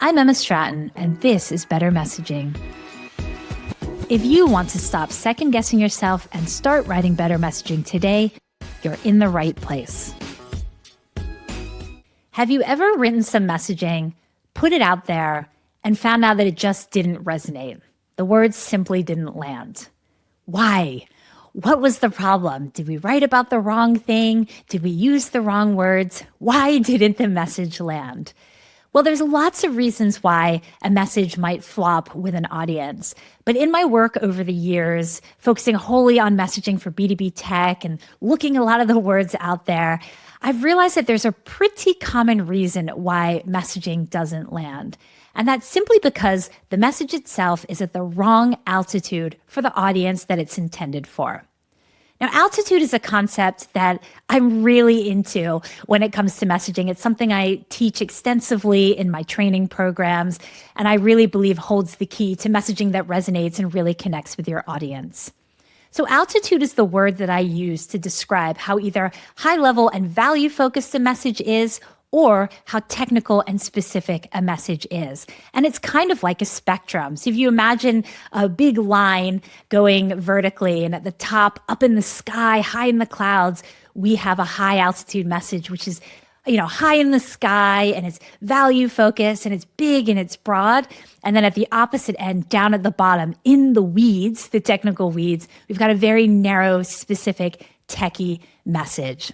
I'm Emma Stratton, and this is Better Messaging. If you want to stop second-guessing yourself and start writing better messaging today, you're in the right place. Have you ever written some messaging, put it out there, and found out that it just didn't resonate? The words simply didn't land. Why? What was the problem? Did we write about the wrong thing? Did we use the wrong words? Why didn't the message land? Well, there's lots of reasons why a message might flop with an audience. But in my work over the years, focusing wholly on messaging for B2B tech and looking at a lot of the words out there, I've realized that there's a pretty common reason why messaging doesn't land. And that's simply because the message itself is at the wrong altitude for the audience that it's intended for. Now, altitude is a concept that I'm really into when it comes to messaging. It's something I teach extensively in my training programs, and I really believe holds the key to messaging that resonates and really connects with your audience. So altitude is the word that I use to describe how either high level and value focused a message is, or how technical and specific a message is. And it's kind of like a spectrum. So if you imagine a big line going vertically, and at the top, up in the sky, high in the clouds, we have a high altitude message, which is, high in the sky, and it's value focused, and it's big, and it's broad. And then at the opposite end, down at the bottom, in the weeds, the technical weeds, we've got a very narrow, specific, techie message.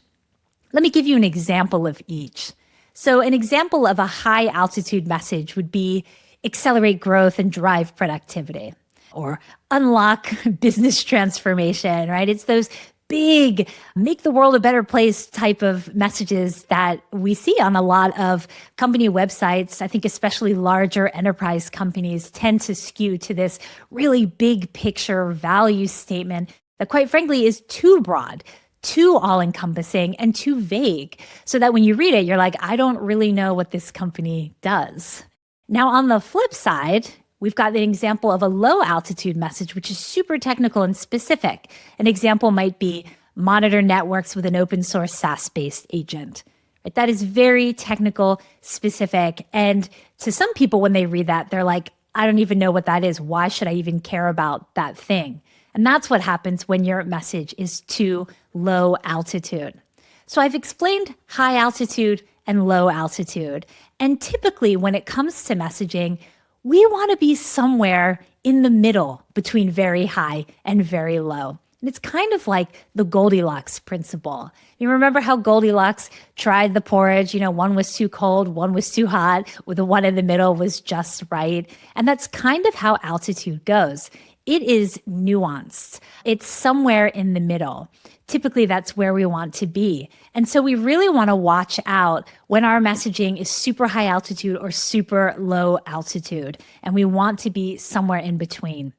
Let me give you an example of each. So an example of a high altitude message would be accelerate growth and drive productivity, or unlock business transformation, right? It's those big, make the world a better place type of messages that we see on a lot of company websites. I think especially larger enterprise companies tend to skew to this really big picture value statement that, quite frankly, is too broad, too all-encompassing, and too vague, so that when you read it, you're like, I don't really know what this company does. Now, on the flip side, we've got an example of a low-altitude message, which is super technical and specific. An example might be monitor networks with an open-source SaaS-based agent. Right? That is very technical, specific, and to some people, when they read that, they're like, I don't even know what that is. Why should I even care about that thing? And that's what happens when your message is too low altitude. So I've explained high altitude and low altitude. And typically when it comes to messaging, we want to be somewhere in the middle between very high and very low. And it's kind of like the Goldilocks principle. You remember how Goldilocks tried the porridge? One was too cold, one was too hot, with the one in the middle was just right. And that's kind of how altitude goes. It is nuanced. It's somewhere in the middle. Typically, that's where we want to be. And so we really want to watch out when our messaging is super high altitude or super low altitude. And we want to be somewhere in between.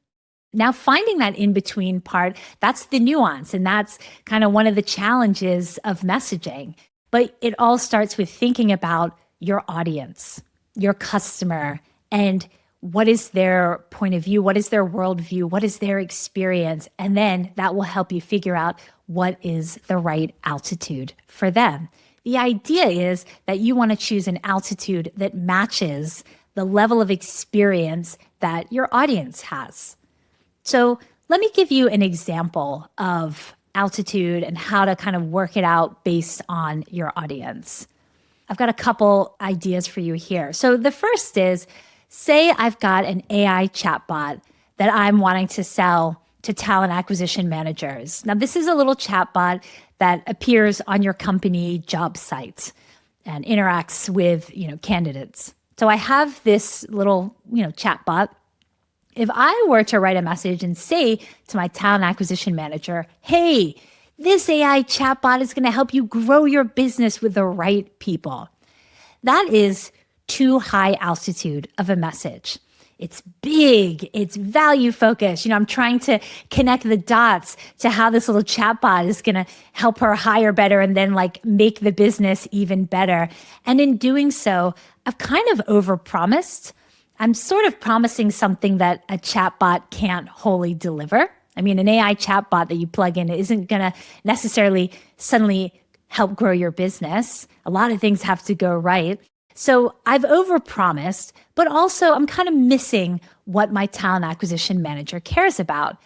Now, finding that in-between part, that's the nuance. And that's kind of one of the challenges of messaging. But it all starts with thinking about your audience, your customer, and what is their point of view? What is their worldview? What is their experience? And then that will help you figure out what is the right altitude for them. The idea is that you want to choose an altitude that matches the level of experience that your audience has. So let me give you an example of altitude and how to kind of work it out based on your audience. I've got a couple ideas for you here. So the first is, say I've got an AI chatbot that I'm wanting to sell to talent acquisition managers. Now, this is a little chatbot that appears on your company job site and interacts with, candidates. So I have this little, chatbot. If I were to write a message and say to my talent acquisition manager, hey, this AI chatbot is going to help you grow your business with the right people, that is too high altitude of a message. It's big, it's value focused. I'm trying to connect the dots to how this little chatbot is going to help her hire better and then make the business even better. And in doing so, I've kind of overpromised. I'm sort of promising something that a chatbot can't wholly deliver. I mean, an AI chatbot that you plug in isn't going to necessarily suddenly help grow your business. A lot of things have to go right. So I've overpromised, but also I'm kind of missing what my talent acquisition manager cares about.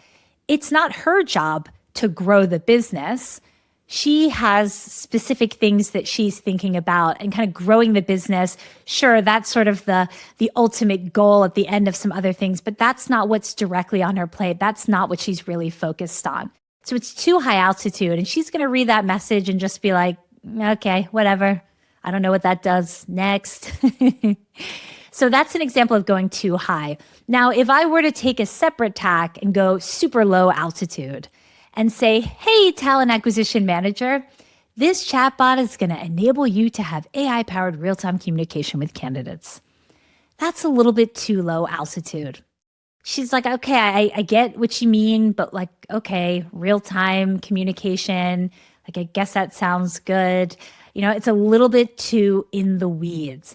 It's not her job to grow the business. She has specific things that she's thinking about and kind of growing the business. Sure, that's sort of the ultimate goal at the end of some other things, but that's not what's directly on her plate. That's not what she's really focused on. So it's too high altitude, and she's going to read that message and just be like, okay, whatever. I don't know what that does. Next. So that's an example of going too high. Now, if I were to take a separate tack and go super low altitude and say, hey, talent acquisition manager, this chatbot is going to enable you to have AI-powered real-time communication with candidates. That's a little bit too low altitude. She's like, okay, I get what you mean, but like, okay, real-time communication, like, I guess that sounds good. It's a little bit too in the weeds.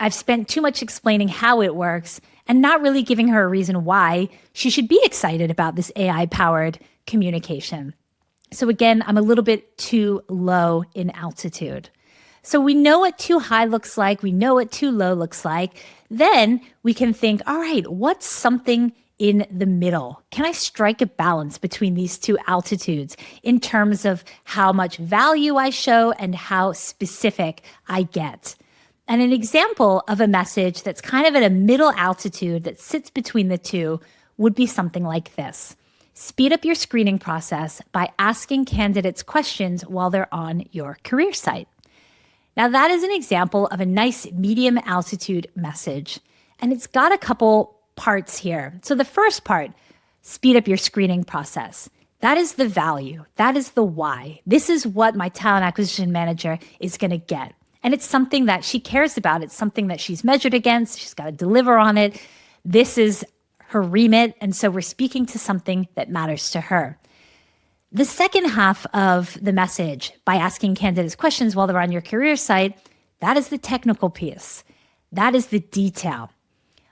I've spent too much explaining how it works and not really giving her a reason why she should be excited about this AI-powered communication. So again, I'm a little bit too low in altitude. So we know what too high looks like. We know what too low looks like. Then we can think, all right, what's something in the middle? Can I strike a balance between these two altitudes in terms of how much value I show and how specific I get? And an example of a message that's kind of at a middle altitude that sits between the two would be something like this. Speed up your screening process by asking candidates questions while they're on your career site. Now, that is an example of a nice medium altitude message, and it's got a couple parts here. So the first part, speed up your screening process. That is the value. That is the why. This is what my talent acquisition manager is going to get. And it's something that she cares about. It's something that she's measured against. She's got to deliver on it. This is her remit. And so we're speaking to something that matters to her. The second half of the message, by asking candidates questions while they're on your career site, that is the technical piece. That is the detail.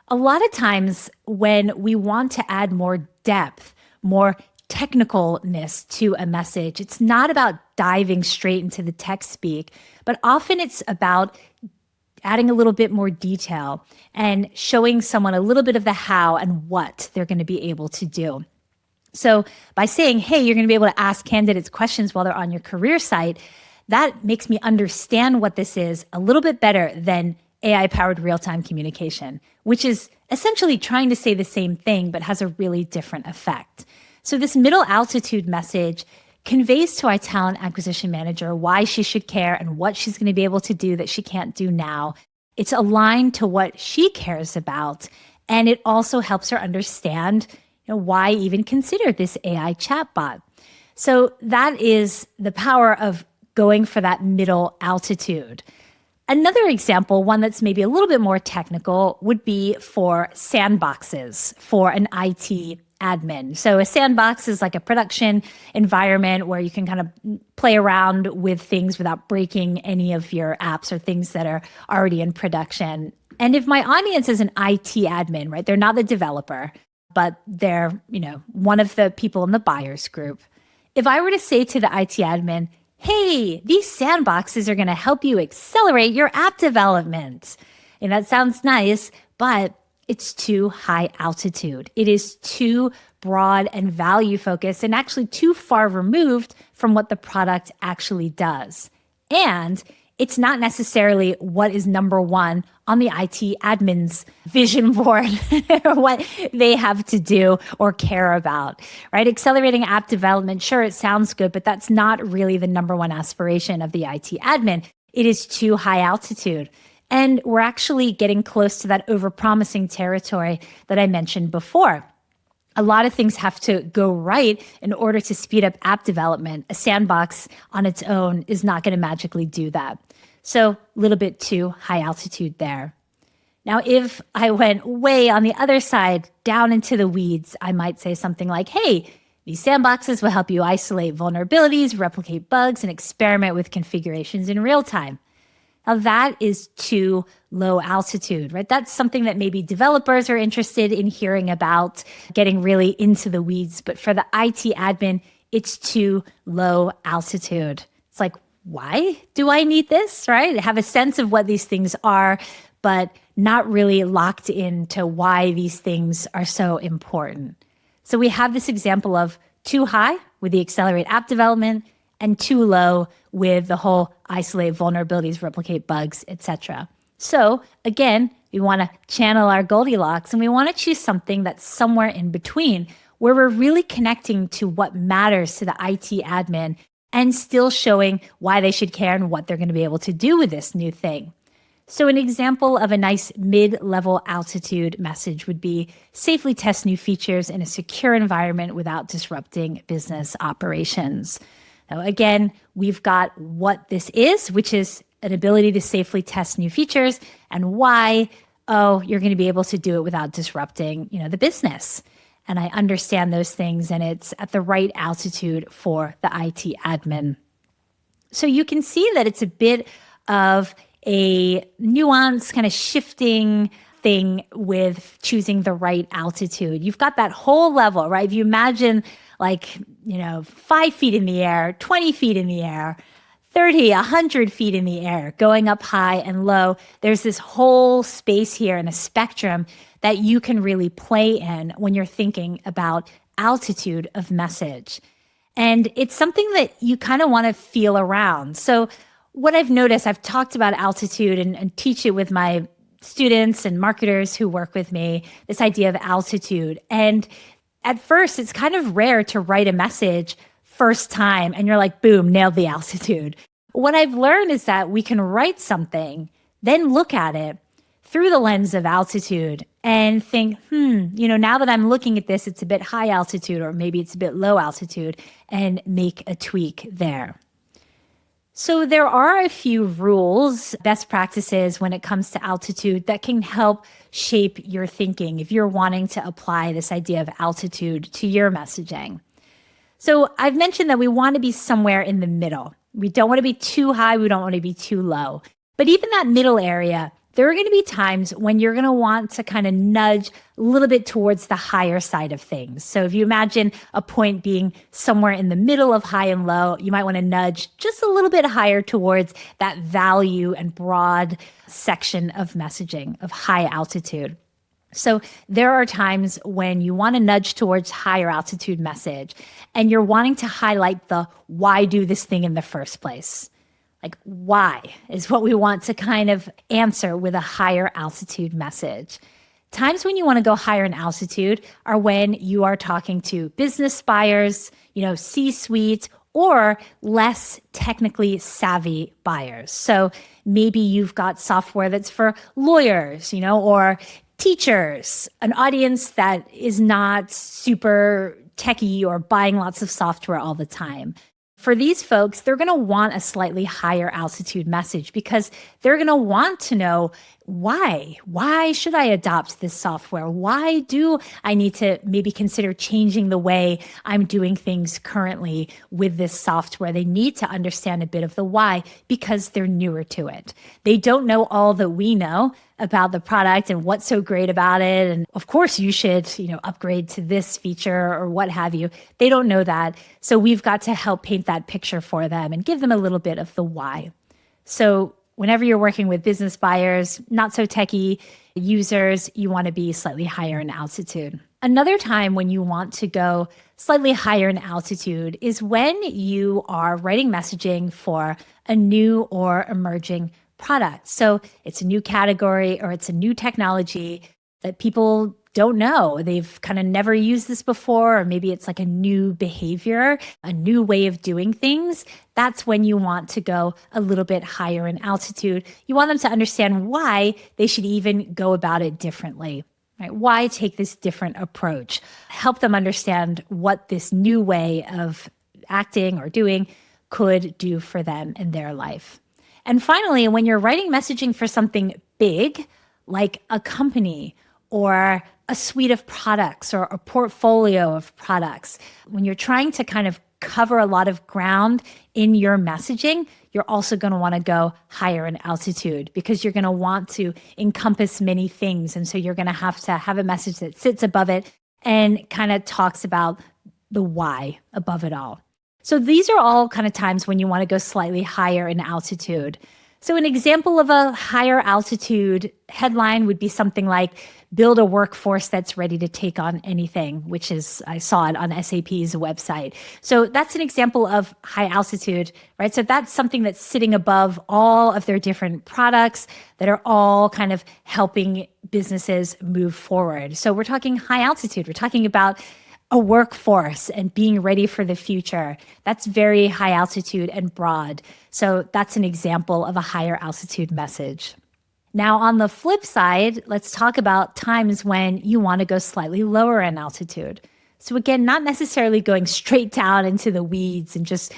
A lot of times when we want to add more depth, more technicalness to a message, it's not about diving straight into the tech speak, but often it's about adding a little bit more detail and showing someone a little bit of the how and what they're going to be able to do. So by saying, hey, you're going to be able to ask candidates questions while they're on your career site, that makes me understand what this is a little bit better than AI-powered real-time communication, which is essentially trying to say the same thing, but has a really different effect. So this middle altitude message conveys to our talent acquisition manager why she should care and what she's going to be able to do that she can't do now. It's aligned to what she cares about, and it also helps her understand why even consider this AI chatbot. So that is the power of going for that middle altitude. Another example, one that's maybe a little bit more technical, would be for sandboxes for an IT admin. So a sandbox is like a production environment where you can kind of play around with things without breaking any of your apps or things that are already in production. And if my audience is an IT admin, right, they're not the developer, but they're, one of the people in the buyers group. If I were to say to the IT admin, hey, these sandboxes are going to help you accelerate your app development. And that sounds nice, but it's too high altitude. It is too broad and value focused and actually too far removed from what the product actually does. And it's not necessarily what is number one on the IT admin's vision board or what they have to do or care about, right? Accelerating app development, sure, it sounds good, but that's not really the number one aspiration of the IT admin. It is too high altitude. And we're actually getting close to that overpromising territory that I mentioned before. A lot of things have to go right in order to speed up app development. A sandbox on its own is not going to magically do that. So a little bit too high altitude there. Now, if I went way on the other side, down into the weeds, I might say something like, hey, these sandboxes will help you isolate vulnerabilities, replicate bugs, and experiment with configurations in real time. Now, that is too low altitude, right? That's something that maybe developers are interested in hearing about, getting really into the weeds. But for the IT admin, it's too low altitude. It's like, why do I need this, right? Have a sense of what these things are, but not really locked into why these things are so important. So we have this example of too high with the accelerate app development and too low with the whole isolate vulnerabilities, replicate bugs, etc. So again, we want to channel our Goldilocks and we want to choose something that's somewhere in between where we're really connecting to what matters to the IT admin and still showing why they should care and what they're going to be able to do with this new thing. So an example of a nice mid-level altitude message would be safely test new features in a secure environment without disrupting business operations. Now, again, we've got what this is, which is an ability to safely test new features, and why, you're going to be able to do it without disrupting, the business. And I understand those things, and it's at the right altitude for the IT admin. So you can see that it's a bit of a nuanced kind of shifting thing with choosing the right altitude. You've got that whole level, right? If you imagine 5 feet in the air, 20 feet in the air, 30, 100 feet in the air, going up high and low, there's this whole space here and a spectrum that you can really play in when you're thinking about altitude of message. And it's something that you kind of want to feel around. So what I've noticed, I've talked about altitude and teach it with my students and marketers who work with me, this idea of altitude. And at first, it's kind of rare to write a message first time and you're like, boom, nailed the altitude. What I've learned is that we can write something, then look at it through the lens of altitude and think, now that I'm looking at this, it's a bit high altitude or maybe it's a bit low altitude, and make a tweak there. So there are a few rules, best practices when it comes to altitude that can help shape your thinking if you're wanting to apply this idea of altitude to your messaging. So I've mentioned that we want to be somewhere in the middle. We don't want to be too high. We don't want to be too low. But even that middle area, there are going to be times when you're going to want to kind of nudge a little bit towards the higher side of things. So if you imagine a point being somewhere in the middle of high and low, you might want to nudge just a little bit higher towards that value and broad section of messaging of high altitude. So there are times when you want to nudge towards higher altitude message and you're wanting to highlight the why do this thing in the first place. Like, why is what we want to kind of answer with a higher altitude message. Times when you want to go higher in altitude are when you are talking to business buyers, C-suite, or less technically savvy buyers. So maybe you've got software that's for lawyers, or teachers, an audience that is not super techie or buying lots of software all the time. For these folks, they're going to want a slightly higher altitude message because they're going to want to know why. Why should I adopt this software? Why do I need to maybe consider changing the way I'm doing things currently with this software? They need to understand a bit of the why because they're newer to it. They don't know all that we know about the product and what's so great about it. And of course you should, upgrade to this feature or what have you. They don't know that. So we've got to help paint that picture for them and give them a little bit of the why. So whenever you're working with business buyers, not so techie users, you want to be slightly higher in altitude. Another time when you want to go slightly higher in altitude is when you are writing messaging for a new or emerging product. So it's a new category or it's a new technology that people don't know. They've kind of never used this before, or maybe it's like a new behavior, a new way of doing things. That's when you want to go a little bit higher in altitude. You want them to understand why they should even go about it differently. Right? Why take this different approach? Help them understand what this new way of acting or doing could do for them in their life. And finally, when you're writing messaging for something big, like a company or a suite of products or a portfolio of products, when you're trying to kind of cover a lot of ground in your messaging, you're also going to want to go higher in altitude because you're going to want to encompass many things. And so you're going to have a message that sits above it and kind of talks about the why above it all. So these are all kind of times when you want to go slightly higher in altitude. So an example of a higher altitude headline would be something like build a workforce that's ready to take on anything, which is, I saw it on SAP's website. So that's an example of high altitude, right? So that's something that's sitting above all of their different products that are all kind of helping businesses move forward. So we're talking high altitude. We're talking about a workforce and being ready for the future. That's very high altitude and broad. So that's an example of a higher altitude message. Now, on the flip side, let's talk about times when you want to go slightly lower in altitude. So again, not necessarily going straight down into the weeds and just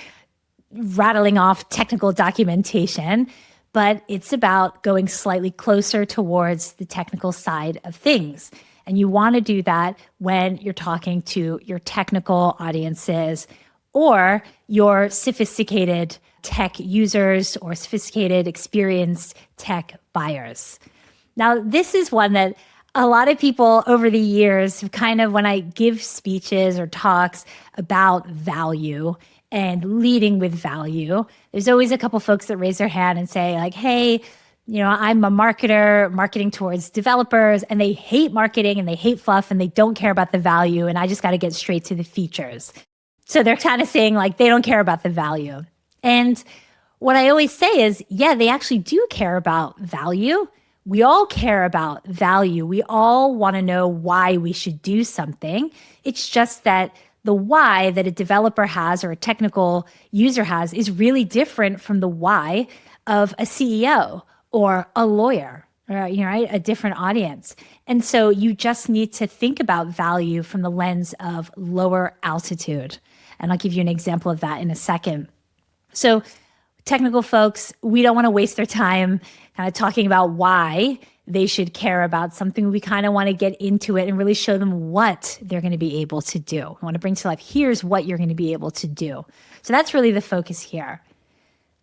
rattling off technical documentation, but it's about going slightly closer towards the technical side of things. And you want to do that when you're talking to your technical audiences or your sophisticated tech users or sophisticated, experienced tech buyers. Now, this is one that a lot of people over the years have kind of, when I give speeches or talks about value and leading with value, there's always a couple folks that raise their hand and say like, hey, I'm a marketer marketing towards developers, and they hate marketing and they hate fluff and they don't care about the value. And I just got to get straight to the features. So they're kind of saying like, they don't care about the value. And what I always say is, yeah, they actually do care about value. We all care about value. We all want to know why we should do something. It's just that the why that a developer has or a technical user has is really different from the why of a CEO or a lawyer, or, right? A different audience. And so you just need to think about value from the lens of lower altitude. And I'll give you an example of that in a second. So technical folks, we don't want to waste their time kind of talking about why they should care about something. We kind of want to get into it and really show them what they're going to be able to do. I want to bring to life, here's what you're going to be able to do. So that's really the focus here.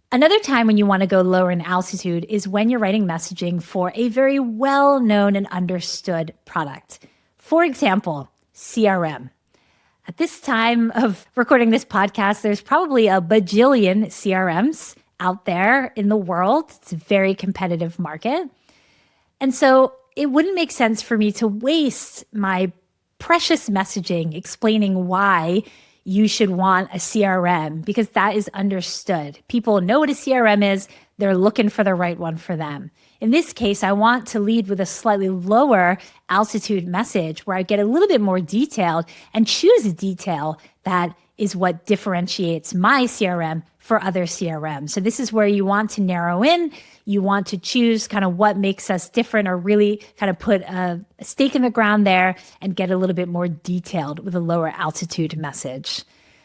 Another time when you want to go lower in altitude is when you're writing messaging for a very well-known and understood product. For example, CRM. At this time of recording this podcast, there's probably a bajillion CRMs out there in the world. It's a very competitive market. And so it wouldn't make sense for me to waste my precious messaging explaining why you should want a CRM, because that is understood. People know what a CRM is. They're looking for the right one for them. In this case, I want to lead with a slightly lower altitude message where I get a little bit more detailed and choose a detail that is what differentiates my CRM for other CRMs. So this is where you want to narrow in. You want to choose kind of what makes us different, or really kind of put a stake in the ground there and get a little bit more detailed with a lower altitude message.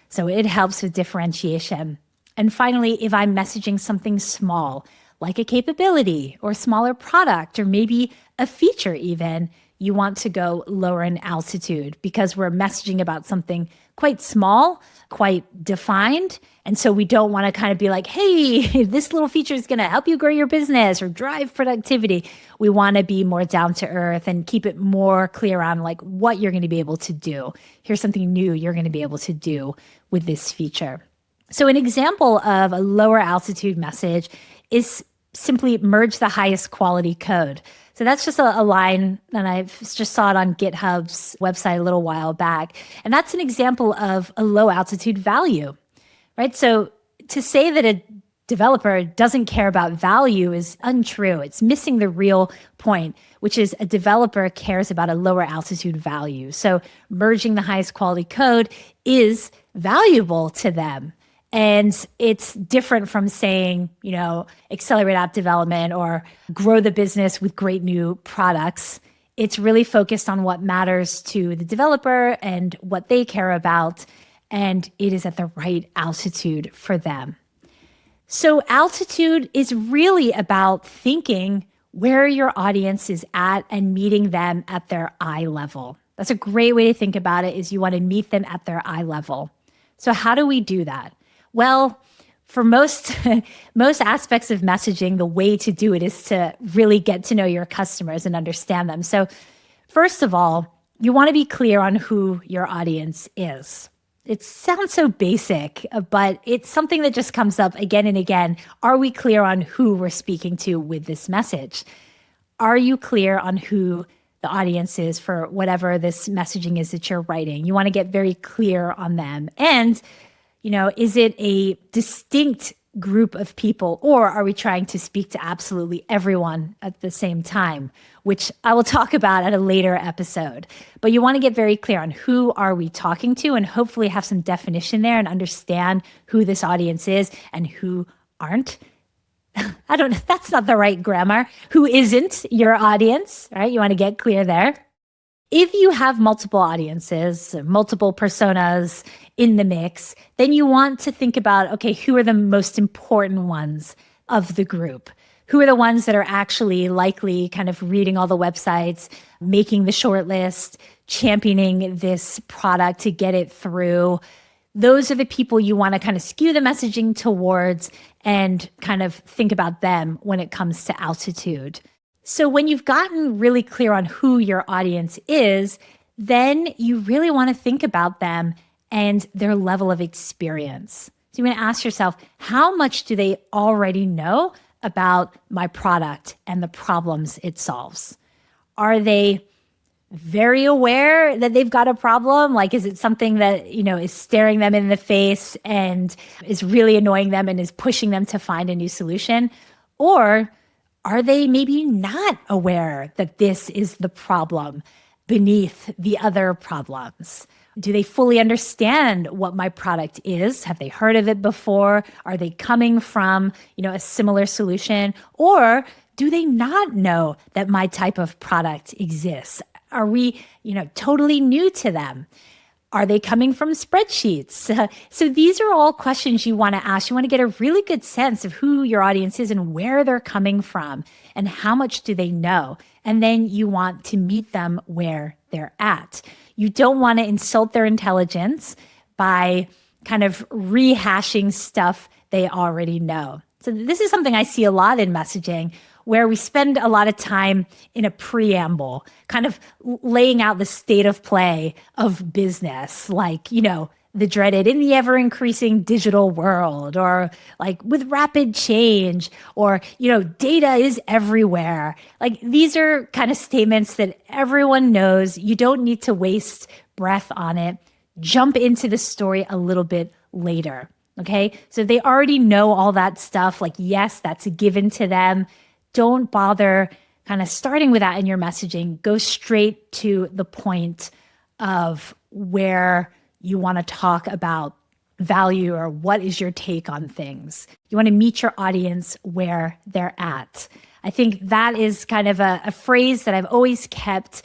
So it helps with differentiation. And finally, if I'm messaging something small, like a capability or smaller product, or maybe a feature even, you want to go lower in altitude because we're messaging about something quite small, quite defined. And so we don't want to kind of be like, hey, this little feature is going to help you grow your business or drive productivity. We want to be more down to earth and keep it more clear on like what you're going to be able to do. Here's something new you're going to be able to do with this feature. So an example of a lower altitude message is simply merge the highest quality code. So that's just a line, and I just saw it on GitHub's website a little while back. And that's an example of a low altitude value, right? So to say that a developer doesn't care about value is untrue. It's missing the real point, which is a developer cares about a lower altitude value. So merging the highest quality code is valuable to them. And it's different from saying, accelerate app development or grow the business with great new products. It's really focused on what matters to the developer and what they care about. And it is at the right altitude for them. So altitude is really about thinking where your audience is at and meeting them at their eye level. That's a great way to think about it, is you want to meet them at their eye level. So how do we do that? Well, for most aspects of messaging, the way to do it is to really get to know your customers and understand them. So first of all, you want to be clear on who your audience is. It sounds so basic, but it's something that just comes up again and again. Are we clear on who we're speaking to with this message? Are you clear on who the audience is for whatever this messaging is that you're writing? You want to get very clear on them. And, is it a distinct group of people, or are we trying to speak to absolutely everyone at the same time, which I will talk about at a later episode. But you want to get very clear on who are we talking to, and hopefully have some definition there and understand who this audience is and who aren't. I don't know, that's not the right grammar. Who isn't your audience, right? You want to get clear there. If you have multiple audiences, multiple personas in the mix, then you want to think about, okay, who are the most important ones of the group? Who are the ones that are actually likely kind of reading all the websites, making the short list, championing this product to get it through? Those are the people you want to kind of skew the messaging towards and kind of think about them when it comes to altitude. So when you've gotten really clear on who your audience is, then you really want to think about them and their level of experience. So you want to ask yourself, how much do they already know about my product and the problems it solves? Are they very aware that they've got a problem? Like, is it something that, is staring them in the face and is really annoying them and is pushing them to find a new solution? Or are they maybe not aware that this is the problem beneath the other problems? Do they fully understand what my product is? Have they heard of it before? Are they coming from, a similar solution? Or do they not know that my type of product exists? Are we, totally new to them? Are they coming from spreadsheets? So these are all questions you want to ask. You want to get a really good sense of who your audience is and where they're coming from and how much do they know. And then you want to meet them where they're at. You don't want to insult their intelligence by kind of rehashing stuff they already know. So this is something I see a lot in messaging, where we spend a lot of time in a preamble, kind of laying out the state of play of business, like, the dreaded in the ever increasing digital world, or like with rapid change, or, data is everywhere. Like, these are kind of statements that everyone knows. You don't need to waste breath on it. Jump into the story a little bit later. Okay. So they already know all that stuff. Like, yes, that's a given to them. Don't bother kind of starting with that in your messaging. Go straight to the point of where you want to talk about value or what is your take on things. You want to meet your audience where they're at. I think that is kind of a phrase that I've always kept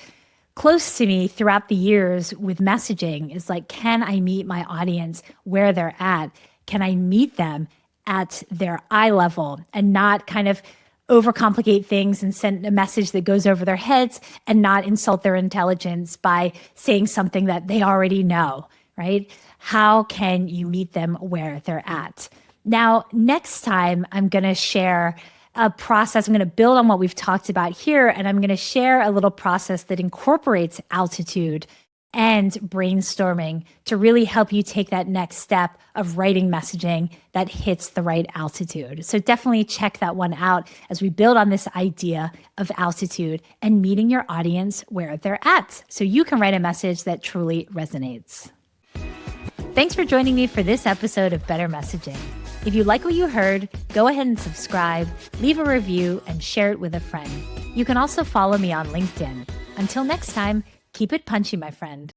close to me throughout the years with messaging, is like, can I meet my audience where they're at? Can I meet them at their eye level and not kind of overcomplicate things and send a message that goes over their heads and not insult their intelligence by saying something that they already know, right? How can you meet them where they're at? Now, next time, I'm going to share a process. I'm going to build on what we've talked about here, and I'm going to share a little process that incorporates altitude and brainstorming to really help you take that next step of writing messaging that hits the right altitude. So definitely check that one out as we build on this idea of altitude and meeting your audience where they're at, so you can write a message that truly resonates. Thanks for joining me for this episode of Better Messaging. If you like what you heard, go ahead and subscribe, leave a review, and share it with a friend. You can also follow me on LinkedIn. Until next time, keep it punchy, my friend.